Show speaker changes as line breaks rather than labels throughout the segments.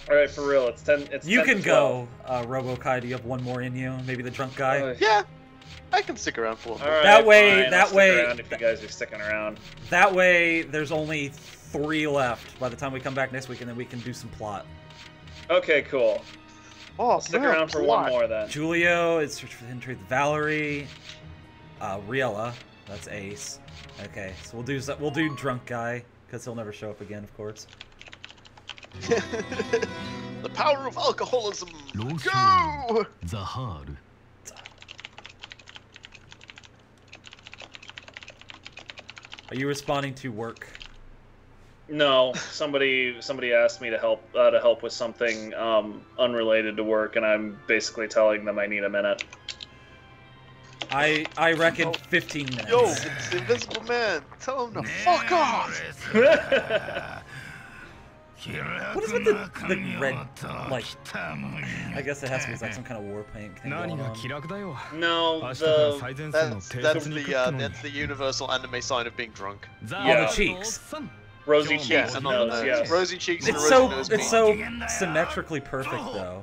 All right, for real, it's 10. It's
You
10 to
can
12.
go, Robo-Kai. Do you have one more in you? Maybe the drunk guy.
Yeah, I can stick around for one more.
All right,
That way-
fine,
that
I'll stick
way-
around if you guys are sticking around.
That way, there's only 3 left by the time we come back next week, and then we can do some plot.
Okay, cool.
Oh,
Stick
man,
around for
plot.
one more then.
Julio is search for the intrigue. Valerie, Riella, that's Ace. Okay, so we'll do drunk guy because he'll never show up again, of course.
The power of alcoholism. Go!
Zahar.
Are you responding to work?
No, somebody asked me to help with something unrelated to work, and I'm basically telling them I need a minute.
I reckon 15 minutes.
Yo, it's the Invisible Man. Tell him to fuck off.
What is with the red, like, I guess it has to be like some kind of war paint thing going on.
No,
That's the universal anime sign of being drunk.
On the cheeks.
rosy
Yeah,
cheeks and
and on the
nose,
nose.
yes.
Rosy cheeks and a
It's
rosy nose.
it's so symmetrically perfect though.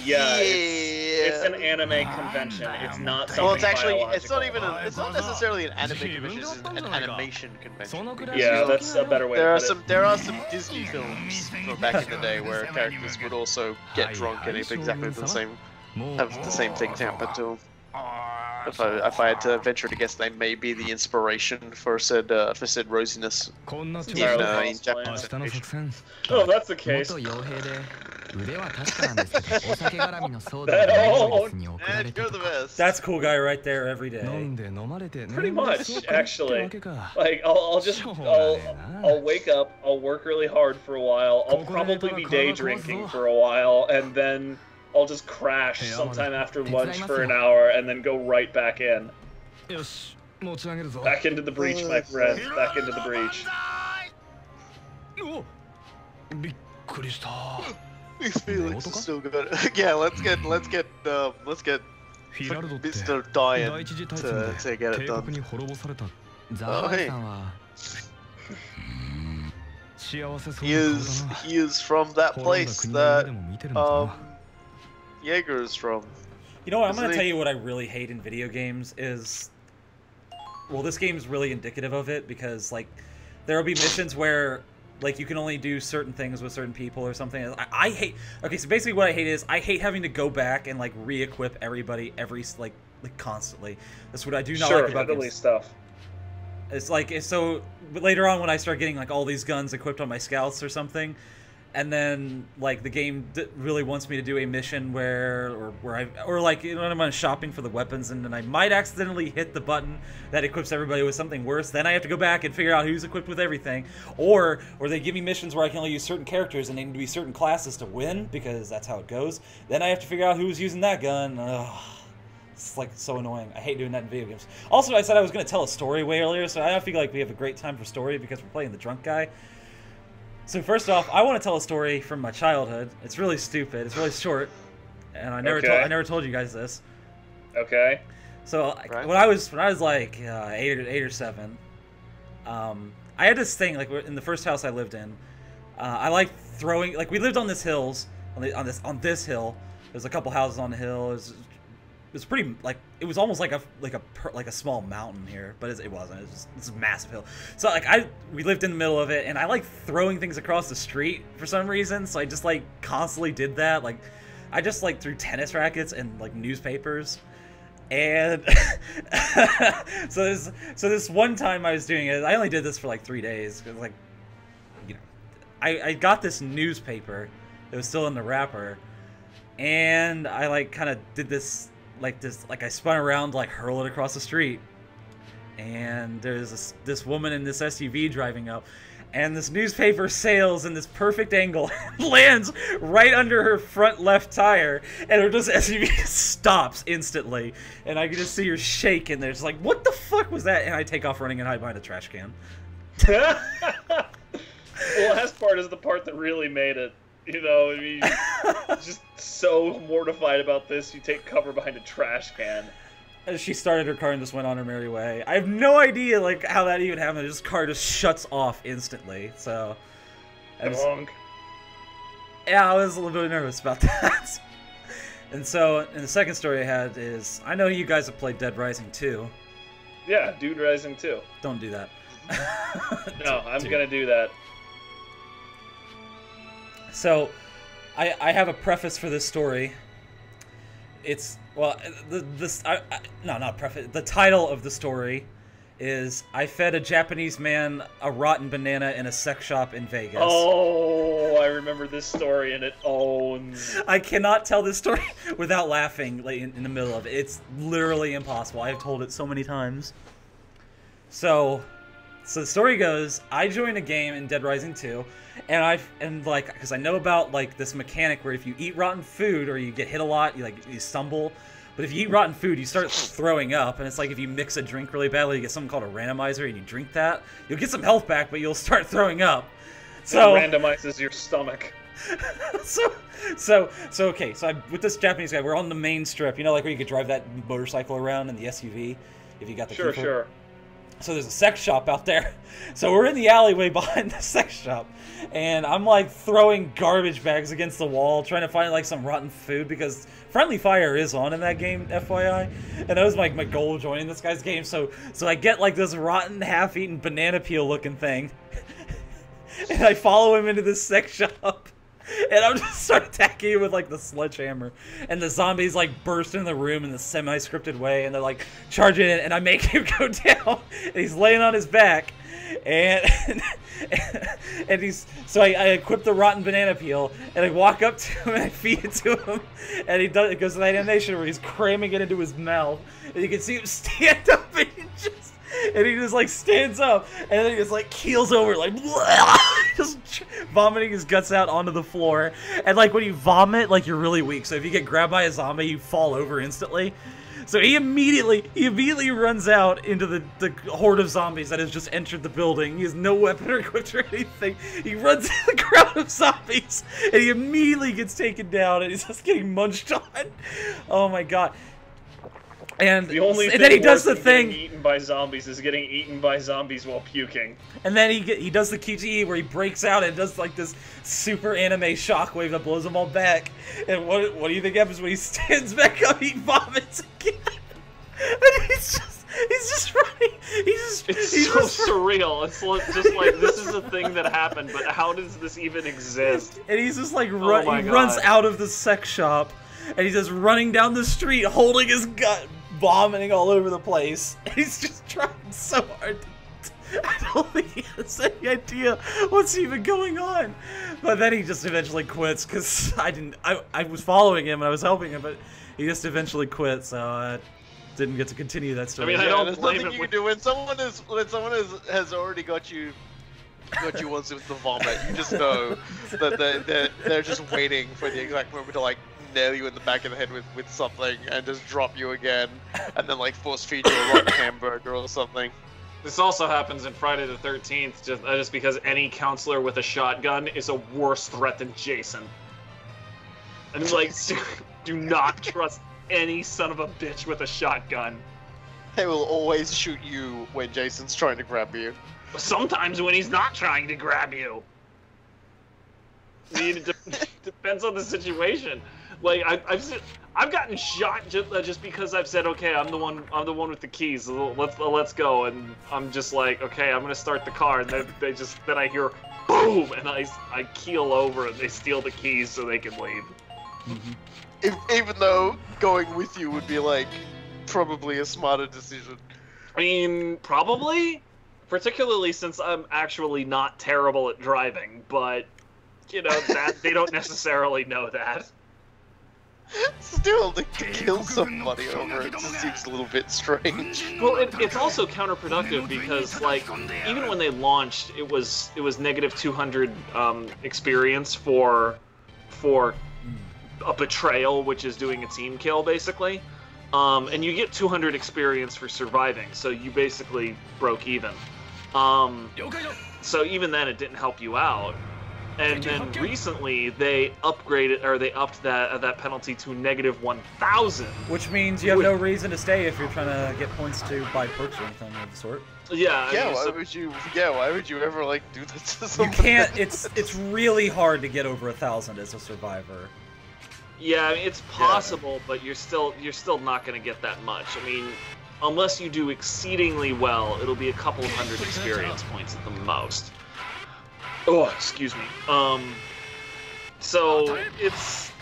Yeah, it's an anime convention. It's not something
Well, it's actually, it's not
biological.
even, it's not necessarily an anime convention. It's an animation convention.
Yeah, that's a better way
There
to
are
put it.
there are some Disney films from back in the day where characters would also get drunk and have exactly the same, things happen to them. If I had to venture to guess, they may be the inspiration for said rosiness in Japanese animation.
Oh, if that's the case.
And you're the best.
That's cool guy right there every day.
Pretty much, actually. Like, I'll wake up, I'll work really hard for a while, I'll probably be day drinking for a while, and then I'll just crash sometime after lunch for an hour, and then go right back in. Back into the breach, my friend. Back into the breach.
These feelings are so good. Yeah, let's get Mr. Dian to get it done. Oh, hey. He is from that place that Jaeger's from.
You know what, I'm
Isn't
gonna
he?
tell you what I really hate in video games is... Well, this game's really indicative of it, because, like, there will be missions where, like, you can only do certain things with certain people or something. I hate... Okay, so basically what I hate is, I hate having to go back and, like, re-equip everybody like, constantly. That's what I do not like about games.
Stuff.
It's like, so later on when I start getting, like, all these guns equipped on my scouts or something, and then, like, the game really wants me to do a mission or like, you know, when I'm shopping for the weapons, and then I might accidentally hit the button that equips everybody with something worse, then I have to go back and figure out who's equipped with everything. Or they give me missions where I can only use certain characters and they need to be certain classes to win, because that's how it goes. Then I have to figure out who's using that gun. Ugh. It's, like, so annoying. I hate doing that in video games. Also, I said I was going to tell a story way earlier, so I don't feel like we have a great time for story because we're playing the drunk guy. So first off, I want to tell a story from my childhood. It's really stupid. It's really short, and I never told you guys this.
Okay.
So
Right.
when I was like 8 or 7, I had this thing, like, in the first house I lived in. I liked throwing, like, we lived on this hills on this hill. There's a couple houses on the hill. It was pretty, like, it was almost like a small mountain here, but it wasn't. It was just this massive hill. So, like, we lived in the middle of it, and I like throwing things across the street for some reason. So I just, like, constantly did that. Like, I just, like, threw tennis rackets and, like, newspapers. And so this one time I was doing it. I only did this for like 3 days because, like, you know, I got this newspaper. It was still in the wrapper, and I, like, kind of did this. Like I spun around, like, hurl it across the street, and there's this woman in this SUV driving up, and this newspaper sails in this perfect angle and lands right under her front left tire, and her SUV stops instantly, and I can just see her shake, and there's like, what the fuck was that? And I take off running and hide behind a trash can.
Well, the last part is the part that really made it. You know, I mean, just so mortified about this, you take cover behind a trash can.
She started her car and just went on her merry way. I have no idea, like, how that even happened. This car just shuts off instantly, so... Yeah, I was a little bit nervous about that. And so, and the second story I had is, I know you guys have played Dead Rising 2.
Yeah, Dude Rising 2.
Don't do that.
No, I'm gonna do that.
So, I have a preface for this story. It's, well, not preface. The title of the story is, I fed a Japanese man a rotten banana in a sex shop in Vegas.
Oh, I remember this story, and it owns.
I cannot tell this story without laughing like, in the middle of it. It's literally impossible. I've told it so many times. So the story goes, I joined a game in Dead Rising 2, and like, because I know about like this mechanic where if you eat rotten food or you get hit a lot, you stumble. But if you eat rotten food, you start throwing up, and it's like if you mix a drink really badly, you get something called a randomizer, and you drink that, you'll get some health back, but you'll start throwing up. So
it randomizes your stomach.
So with this Japanese guy, we're on the main strip, you know, like where you could drive that motorcycle around in the SUV, if you got the key.
Sure.
So there's a sex shop out there. So we're in the alleyway behind the sex shop, and I'm like throwing garbage bags against the wall, trying to find like some rotten food, because friendly fire is on in that game, FYI. And that was like my goal of joining this guy's game. So I get like this rotten, half-eaten banana peel looking thing, and I follow him into this sex shop. And I'm just start attacking him with like the sledgehammer, and the zombies like burst in the room in the semi-scripted way, and they're like charging it, and I make him go down, and he's laying on his back, and I equip the rotten banana peel, and I walk up to him and I feed it to him, and it goes to that animation where he's cramming it into his mouth, and you can see him stand up, and he just like stands up, and then he just like keels over, like just vomiting his guts out onto the floor. And like when you vomit, like you're really weak, so if you get grabbed by a zombie, you fall over instantly. So he immediately runs out into the horde of zombies that has just entered the building. He has no weapon or equipped or anything. He runs into the crowd of zombies, and he immediately gets taken down, and he's just getting munched on. Oh my god. And then he does the thing.
Getting eaten by zombies is getting eaten by zombies while puking.
And then he does the QTE where he breaks out and does like this super anime shockwave that blows them all back. And what do you think happens when he stands back up? He vomits again. And he's just running.
It's so surreal. It's just like, this is a thing that happened, but how does this even exist?
And he's just like runs out of the sex shop, and he's just running down the street holding his gut, vomiting all over the place. And he's just trying so hard I don't think he has any idea what's even going on. But then he just eventually quits, because I was following him and I was helping him, but he just eventually quit, so I didn't get to continue that story.
I mean, I don't
there's
blame
nothing
him.
you can do when someone has already got you once with the vomit. You just know that they're just waiting for the exact moment to like nail you in the back of the head with something and just drop you again, and then like force feed you a rotten hamburger or something.
This also happens in Friday the 13th, just because any counselor with a shotgun is a worse threat than Jason. And like, do not trust any son of a bitch with a shotgun.
They will always shoot you when Jason's trying to grab you.
Sometimes when he's not trying to grab you. I mean, it depends on the situation. Like I've gotten shot just because I've said, okay, I'm the one with the keys. Let's go, and I'm just like, okay, I'm gonna start the car, and then then I hear boom, and I keel over, and they steal the keys so they can leave.
Mm-hmm. Even though going with you would be like probably a smarter decision.
I mean, probably, particularly since I'm actually not terrible at driving, but you know that they don't necessarily know that.
Still, to kill somebody over it just seems a little bit strange.
Well, it's also counterproductive because, like, even when they launched, it was negative 200 experience for a betrayal, which is doing a team kill, basically. And you get 200 experience for surviving, so you basically broke even. So even then, it didn't help you out. And then recently they upgraded, or they upped that penalty to -1,000.
Which means you have no reason to stay if you're trying to get points to buy perks or anything of the sort.
Yeah.
Why would you? Yeah, why would you ever like do that to someone?
You can't. It's really hard to get over 1,000 as a survivor.
Yeah, I mean, it's possible, but you're still not going to get that much. I mean, unless you do exceedingly well, it'll be a couple of hundred experience points at the most. Oh, excuse me. So it's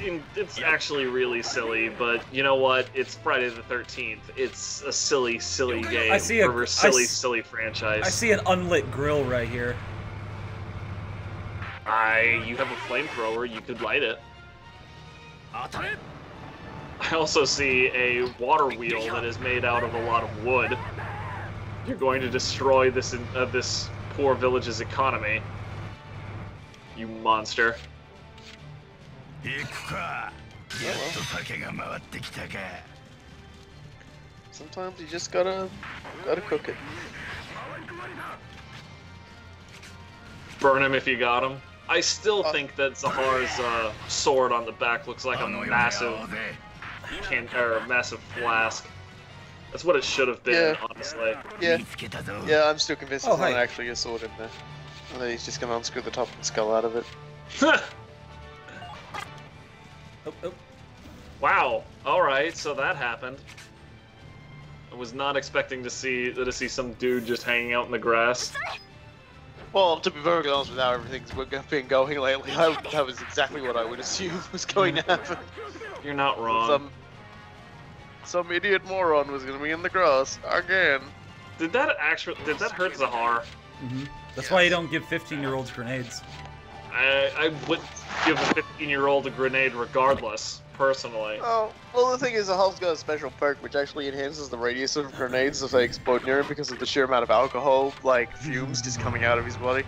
actually really silly, but you know what? It's Friday the 13th. It's a silly game for a silly franchise.
I see an unlit grill right here.
You have a flamethrower. You could light it. I also see a water wheel that is made out of a lot of wood. You're going to destroy this poor village's economy. You monster.
Sometimes you just gotta cook it.
Burn him if you got him. I still think that Zahar's sword on the back looks like a massive flask. That's what it should have been, honestly.
Yeah, I'm still convinced there's not actually a sword in there. And then he's just gonna unscrew the top and skull out of it.
Wow. All right, so that happened. I was not expecting to see some dude just hanging out in the grass.
Well, to be very honest with how everything's been going lately, that was exactly what I would assume was going to happen.
You're not wrong.
Some idiot moron was gonna be in the grass again.
Did that hurt Zahar?
Mm-hmm. That's why you don't give 15-year-olds grenades.
I would give a 15-year-old a grenade regardless, personally.
Oh, well, the thing is, Zahar's got a special perk which actually enhances the radius of grenades if they explode near him because of the sheer amount of alcohol, like, fumes just coming out of his body.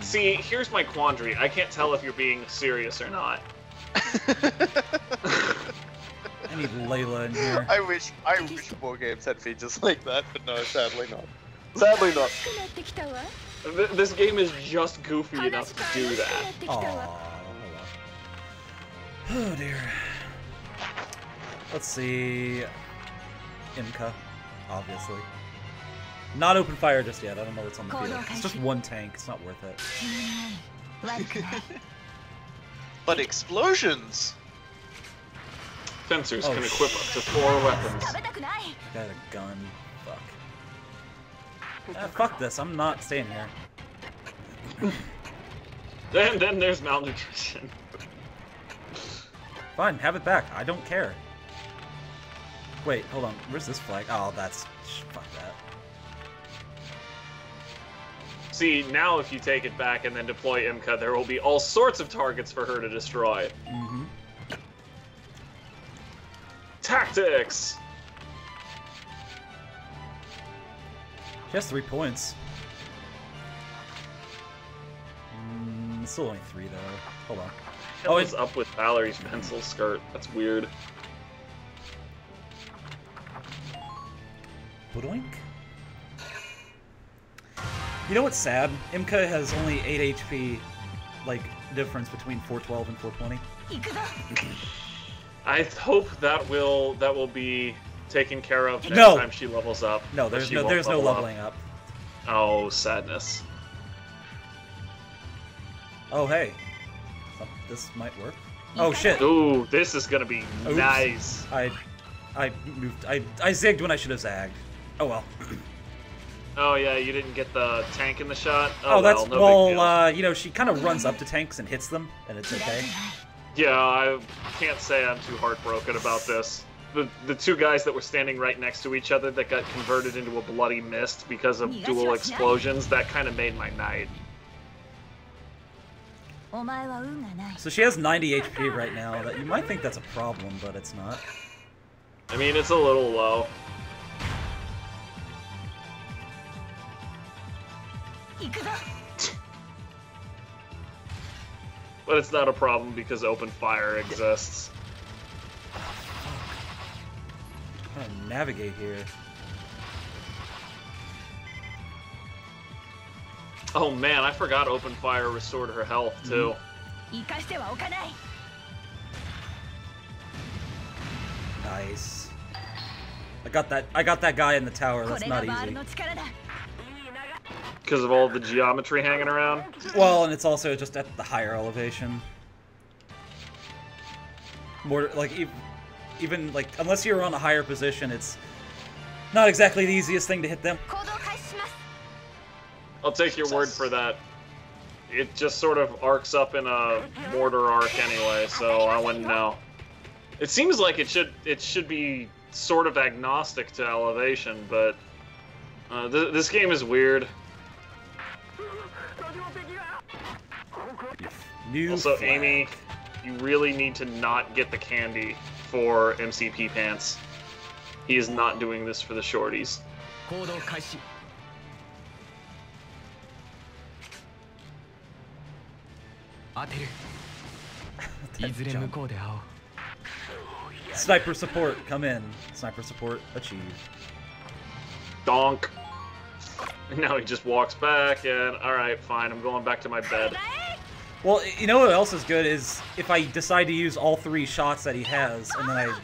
See, here's my quandary. I can't tell if you're being serious or not.
I need Layla in here.
I wish more games had features like that, but no, sadly not. Sadly not.
This game is just goofy enough to do that.
Aww. Oh dear. Let's see. Imka, obviously. Not open fire just yet. I don't know what's on the field. It's just one tank. It's not worth it.
But explosions!
Fencers can equip up to 4 weapons.
I got a gun. Fuck. Fuck this. I'm not staying here.
Then there's malnutrition.
Fine, have it back. I don't care. Wait, hold on. Where's this flag? Oh, that's... Fuck that.
See, now if you take it back and then deploy Imka, there will be all sorts of targets for her to destroy.
Mm-hmm.
Tactics!
She has 3 points. It's still only 3, though. Hold on.
What is up with Valerie's pencil skirt? That's weird.
Bodoink? You know what's sad? Imka has only 8 HP, like, difference between 412 and 420.
I hope that will be taken care of next time she levels up.
No, there's no leveling up.
Oh, sadness.
Oh, hey. This might work. Oh, shit.
Ooh, this is gonna be nice.
I zigged when I should have zagged. Oh, well.
Oh, yeah, you didn't get the tank in the shot?
Oh,
that's,
no big deal. You know, she kind of runs up to tanks and hits them, and it's okay.
Yeah, I can't say I'm too heartbroken about this. The 2 guys that were standing right next to each other that got converted into a bloody mist because of dual explosions, that kind of made my night.
So she has 90 HP right now. That you might think that's a problem, but it's not.
I mean, it's a little low. But it's not a problem because open fire exists.
I'm trying to navigate here.
Oh man, I forgot open fire restored her health too.
Nice. I got that guy in the tower. That's not easy.
Because of all the geometry hanging around?
Well, and it's also just at the higher elevation. More like even like unless you're on a higher position, it's not exactly the easiest thing to hit them.
I'll take your word for that. It just sort of arcs up in a mortar arc anyway, so I wouldn't know. It seems like it should be sort of agnostic to elevation, but this game is weird. Also, Amy, you really need to not get the candy for MCP Pants. He is not doing this for the shorties.
Sniper support, come in. Sniper support achieved.
Donk. And now he just walks back and, alright, fine, I'm going back to my bed.
Well, you know what else is good is if I decide to use all 3 shots that he has, and then I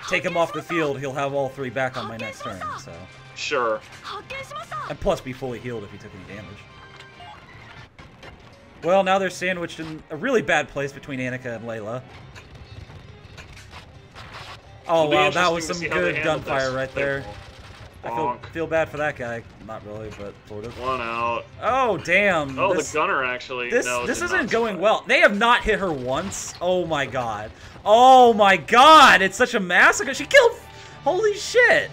take him off the field, he'll have all 3 back on my next turn, so...
Sure.
And plus be fully healed if he took any damage. Well, now they're sandwiched in a really bad place between Annika and Layla. Oh wow, that was some good gunfire right there. I feel bad for that guy. Not really, but sort of.
One out.
Oh damn.
Oh, the gunner actually.
This isn't going well. They have not hit her once. Oh my god. Oh my god. It's such a massacre. She killed. Holy shit.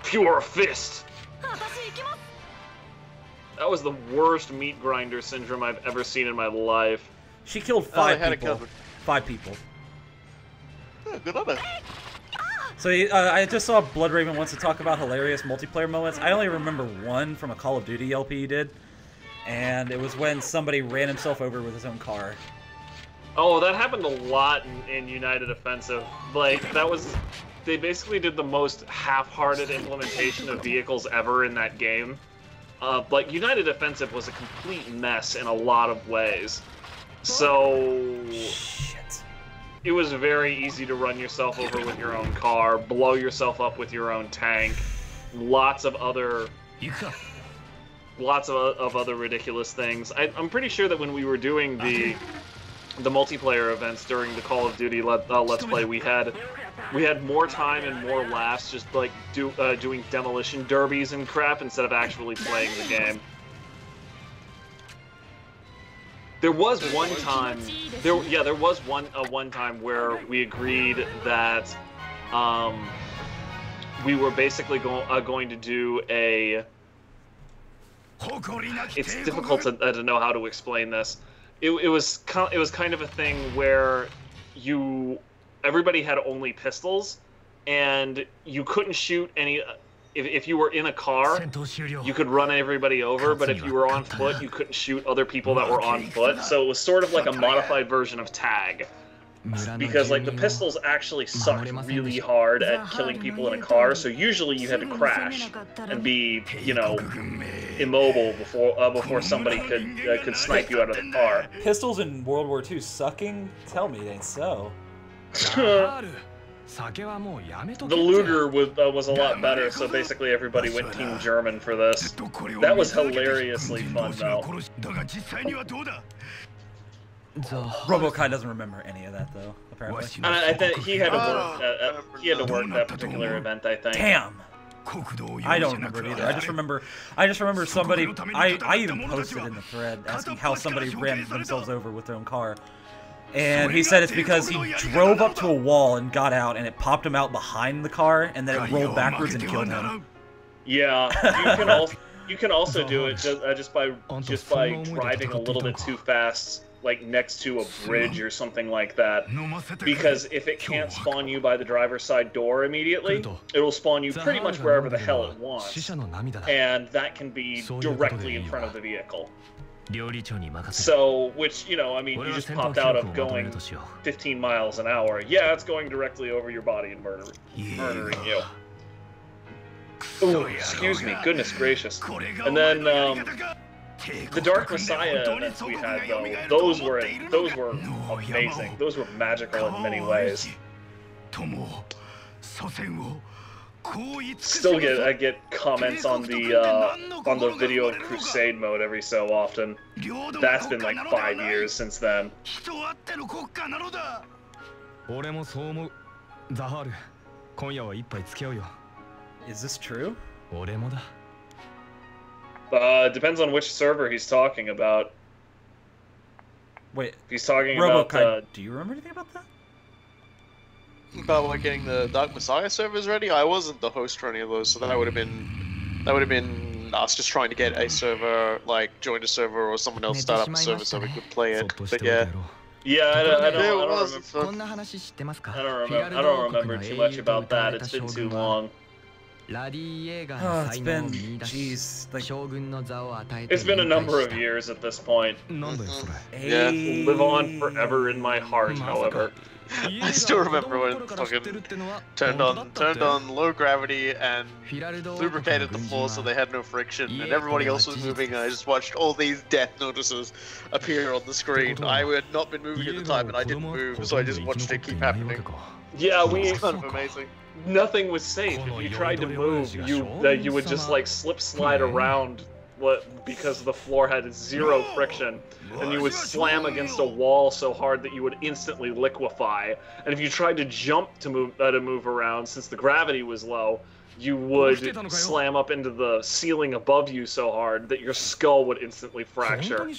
Pure fist. That was the worst meat grinder syndrome I've ever seen in my life.
She killed 5 people. 5 people.
Yeah, good on her.
So I just saw Bloodraven wants to talk about hilarious multiplayer moments. I only remember one from a Call of Duty LP he did, and it was when somebody ran himself over with his own car.
Oh, that happened a lot in United Offensive. Like, that was... They basically did the most half-hearted implementation of vehicles ever in that game. Like, United Offensive was a complete mess in a lot of ways. So...
Shit.
It was very easy to run yourself over with your own car, blow yourself up with your own tank, lots of other ridiculous things. I'm pretty sure that when we were doing the multiplayer events during the Call of Duty Let's Play, we had more time and more laughs just like doing demolition derbies and crap instead of actually playing the game. There was one time, there was one time where we agreed that we were basically going to do a. It's difficult to know how to explain this. It was kind of a thing where everybody had only pistols, and you couldn't shoot any. If you were in a car, you could run everybody over, but if you were on foot, you couldn't shoot other people that were on foot. So it was sort of like a modified version of tag. Because, like, the pistols actually sucked really hard at killing people in a car, so usually you had to crash and be, you know, immobile before somebody could snipe you out of the car.
Pistols in World War II sucking? Tell me it ain't so.
The Luger was a lot better, so basically everybody went Team German for this. That was hilariously fun, though.
RoboKai doesn't remember any of that, though, apparently.
I think he had to work that particular event, I think.
Damn! I don't remember it either. I just remember somebody. I even posted in the thread asking how somebody ran themselves over with their own car. And he said it's because he drove up to a wall and got out, and it popped him out behind the car, and then it rolled backwards and killed him.
Yeah, you can also do it just by driving a little bit too fast, like next to a bridge or something like that. Because if it can't spawn you by the driver's side door immediately, it'll spawn you pretty much wherever the hell it wants, and that can be directly in front of the vehicle. So, which, you know, I mean, you just popped out of going 15 miles an hour. Yeah, it's going directly over your body and murdering you. Ooh, excuse me, goodness gracious. And then the Dark Messiah events we had though, those were amazing. Those were magical in many ways. Still I get comments on the video of Crusade mode every so often. That's been like 5 years since then.
Is this true?
Depends on which server he's talking about.
Wait,
if he's talking
about do you remember anything about that?
About like getting the Dark Messiah servers ready? I wasn't the host for any of those, so that would have been us just trying to get a server, like join a server or someone else start up a server so we could play it. But yeah.
Yeah, I don't remember too much about that. It's been too long.
Oh, it's been, jeez, like...
It's been a number of years at this point.
Yeah.
Live on forever in my heart, however.
I still remember when fucking turned on low gravity and lubricated the floor so they had no friction, and everybody else was moving, and I just watched all these death notices appear on the screen. I had not been moving at the time, and I didn't move, so I just watched it keep happening.
Yeah,
It's kind of amazing.
Nothing was safe. If you tried to move, you would just like slide around because the floor had zero friction, and you would slam against a wall so hard that you would instantly liquefy. And if you tried to jump to move around, since the gravity was low, you would slam up into the ceiling above you so hard that your skull would instantly fracture.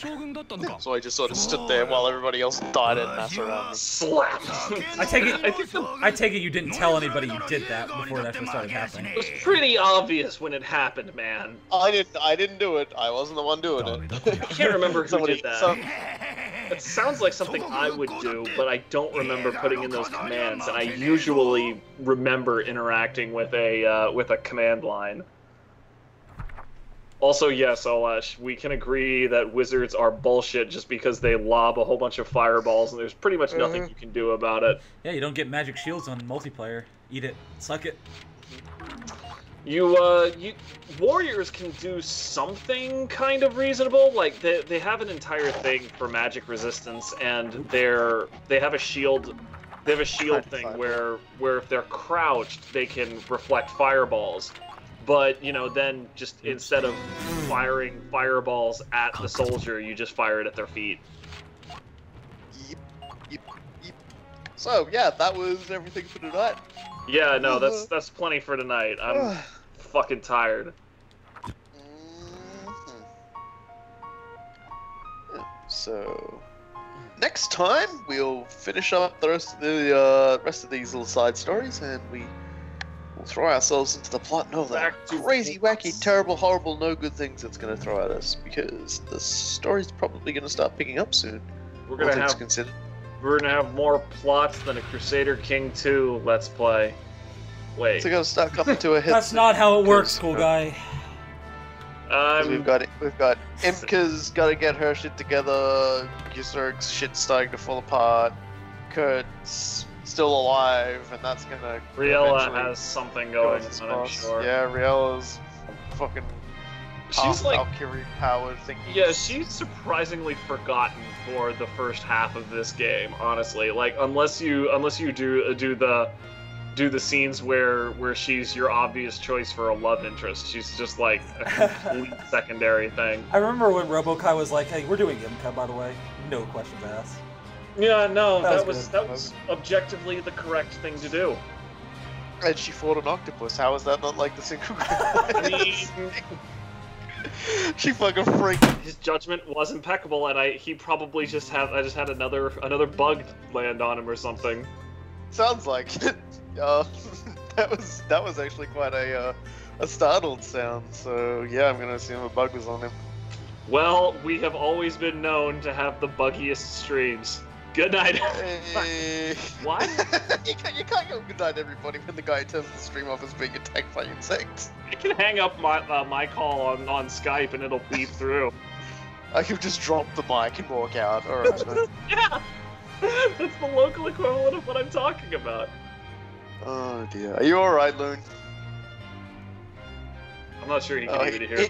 So I just sort of stood there while everybody else died and mass around me.
Slap!
I take it you didn't tell anybody you did that before it actually started happening.
It was pretty obvious when it happened, man.
I didn't do it. I wasn't the one doing it.
I can't remember who did that. It sounds like something I would do, but I don't remember putting in those commands, and I usually remember interacting with a command line. Also, yes, Olesh, we can agree that wizards are bullshit just because they lob a whole bunch of fireballs, and there's pretty much nothing you can do about it.
Yeah, you don't get magic shields on multiplayer. Eat it. Suck it.
Warriors can do something kind of reasonable. Like they have an entire thing for magic resistance, and they have a shield. They have a shield thing where if they're crouched, they can reflect fireballs. But then just instead of firing fireballs at the soldier, you just fire it at their feet.
Yep. So yeah, that was everything for tonight.
Yeah, no, that's plenty for tonight. I'm fucking tired.
So next time we'll finish up the rest of these little side stories, and we'll throw ourselves into the plot and all that crazy, wacky, terrible, horrible, no good things that's going to throw at us, because the story's probably going to start picking up soon.
We're gonna have more plots than a Crusader King 2 Let's Play. Wait.
It's gonna start coming to a head.
That's not how it works, cool guy.
We've got Imka's got to get her shit together. Gisurg's shit's starting to fall apart. Kurt's still alive, and that's gonna.
Riella has something going on, I'm sure.
Yeah, Riella's fucking.
She's like
Valkyrie powered thingy.
Yeah, she's surprisingly forgotten for the first half of this game. Honestly, like unless you do the scenes where she's your obvious choice for a love interest. She's just like a complete secondary thing.
I remember when RoboKai was like, "Hey, we're doing Imka, by the way. No questions asked."
Yeah, no, that was objectively the correct thing to do.
And she fought an octopus. How is that not like the single?
I mean,
she fucking freaked.
His judgment was impeccable, and I just had another bug land on him or something.
Sounds like it. That was actually quite a startled sound. So yeah, I'm gonna assume a bug was on him.
Well, we have always been known to have the buggiest streams. Good night. What?
you can't go good night everybody when the guy turns the stream off as being attacked by insects.
I can hang up my call on Skype and it'll beep through.
I can just drop the mic and walk out. All right.
Yeah, that's the local equivalent of what I'm talking about.
Oh dear. Are you all right, Loon?
I'm not sure he can even hear.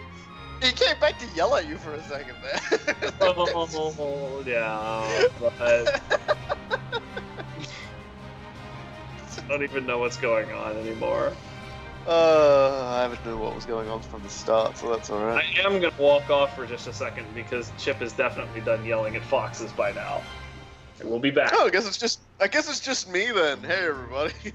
He came back to yell at you for a second there.
Oh, yeah, but... I don't even know what's going on anymore.
I haven't known what was going on from the start, so that's alright.
I am gonna walk off for just a second because Chip is definitely done yelling at foxes by now. And we'll be back.
Oh, I guess it's just me then. Hey everybody.